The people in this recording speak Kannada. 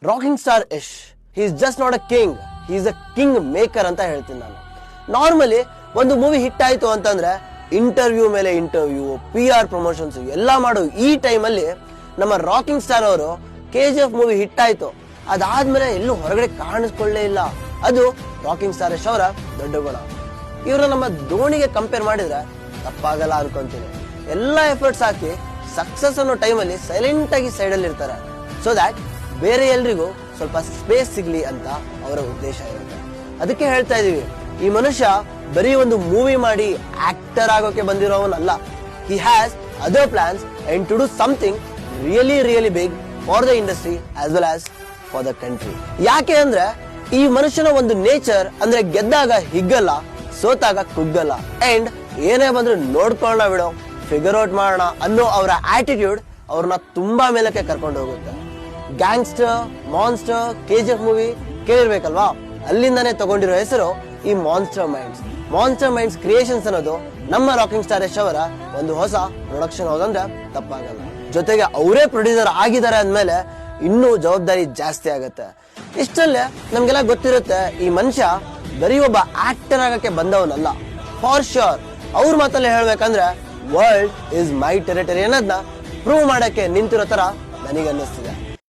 Rocking star Yash he is just not a king, he is a king maker ಅಂತ ಹೇಳ್ತೀನಿ ನಾನು. ನಾರ್ಮಲಿ ಒಂದು ಮೂವಿ ಹಿಟ್ ಆಯ್ತು ಅಂತಂದ್ರೆ ಇಂಟರ್ವ್ಯೂ ಮೇಲೆ ಇಂಟರ್ವ್ಯೂ, PR ಪ್ರಮೋಷನ್ಸ್ ಎಲ್ಲ ಮಾಡೋ ಈ ಟೈಮಲ್ಲಿ ನಮ್ಮ ರಾಕಿಂಗ್ ಸ್ಟಾರ್ ಅವರು KGF ಮೂವಿ ಹಿಟ್ ಆಯ್ತು, ಅದಾದ್ಮೇಲೆ ಎಲ್ಲೂ ಹೊರಗಡೆ ಕಾಣಿಸ್ಕೊಳ್ಳೇ ಇಲ್ಲ. ಅದು ರಾಕಿಂಗ್ ಸ್ಟಾರ್ ಯಶ್ ಅವರ ದೊಡ್ಡ ಗುಣ. ಇವರು ನಮ್ಮ ಧೋನಿಗೆ ಕಂಪೇರ್ ಮಾಡಿದ್ರೆ ತಪ್ಪಾಗಲ್ಲ ಅನ್ಕೊಂತೀನಿ. ಎಲ್ಲಾ ಎಫರ್ಟ್ಸ್ ಹಾಕಿ ಸಕ್ಸಸ್ ಅನ್ನೋ ಟೈಮಲ್ಲಿ ಸೈಲೆಂಟ್ ಆಗಿ ಸೈಡ್ ಅಲ್ಲಿ ಇರ್ತಾರೆ, ಸೊ ದ್ಯಾಟ್ ಬೇರೆ ಎಲ್ರಿಗೂ ಸ್ವಲ್ಪ ಸ್ಪೇಸ್ ಸಿಗ್ಲಿ ಅಂತ ಅವರ ಉದ್ದೇಶ ಇರುತ್ತೆ. ಅದಕ್ಕೆ ಹೇಳ್ತಾ ಇದೀವಿ, ಈ ಮನುಷ್ಯ ಬರೀ ಒಂದು ಮೂವಿ ಮಾಡಿ ಆಕ್ಟರ್ ಆಗೋಕೆ ಬಂದಿರೋವನಲ್ಲ. He has other plans and to do something really big for the industry as well as for the country. ಯಾಕೆ ಅಂದ್ರೆ ಈ ಮನುಷ್ಯನ ಒಂದು ನೇಚರ್ ಅಂದ್ರೆ ಗೆದ್ದಾಗ ಹಿಗ್ಗಲ್ಲ, ಸೋತಾಗ ಕುಗ್ಗಲ್ಲ, ಅಂಡ್ ಏನೇ ಬಂದ್ರು ನೋಡ್ಕೊಳ್ಳೋಣ ಬಿಡೋ, ಫಿಗರ್ ಔಟ್ ಮಾಡೋಣ ಅನ್ನೋ ಅವರ ಆಟಿಟ್ಯೂಡ್ ಅವ್ರನ್ನ ತುಂಬಾ ಮೇಲಕ್ಕೆ ಕರ್ಕೊಂಡು ಹೋಗುತ್ತೆ. ಗ್ಯಾಂಗ್ಸ್ಟರ್, ಮಾನ್ಸ್ಟರ್, KGF ಮೂವಿ ಕೇಳಿರ್ಬೇಕಲ್ವಾ, ಅಲ್ಲಿಂದಾನೇ ತಗೊಂಡಿರೋ ಹೆಸರು ಈ monster minds. Monster minds creations ಅನ್ನೋದು ನಮ್ಮ ರಾಕಿಂಗ್ ಸ್ಟಾರ್ ಯಶ್ ಅವರ ಒಂದು ಹೊಸ ಪ್ರೊಡಕ್ಷನ್ ಹೌದಂದ್ರೆ ತಪ್ಪಾಗಲ್ಲ. ಜೊತೆಗೆ ಅವರೇ ಪ್ರೊಡ್ಯೂಸರ್ ಆಗಿದ್ದಾರೆ ಅಂದ್ಮೇಲೆ ಇನ್ನೂ ಜವಾಬ್ದಾರಿ ಜಾಸ್ತಿ ಆಗತ್ತೆ. ಇಷ್ಟಲ್ಲೇ ನಮ್ಗೆಲ್ಲ ಗೊತ್ತಿರುತ್ತೆ, ಈ ಮನುಷ್ಯ ಬರೀ ಒಬ್ಬ ಆಕ್ಟರ್ ಆಗಕ್ಕೆ ಬಂದವನಲ್ಲ. ಫಾರ್ ಶ್ಯೂರ್ ಅವ್ರ ಮಾತಲ್ಲಿ ಹೇಳ್ಬೇಕಂದ್ರೆ ವರ್ಲ್ಡ್ ಇಸ್ ಮೈ ಟೆರಿಟರಿ ಅನ್ನೋದನ್ನ ಪ್ರೂವ್ ಮಾಡಕ್ಕೆ ನಿಂತಿರೋ ತರ ನನಗನ್ನಿಸ್ತಿದೆ.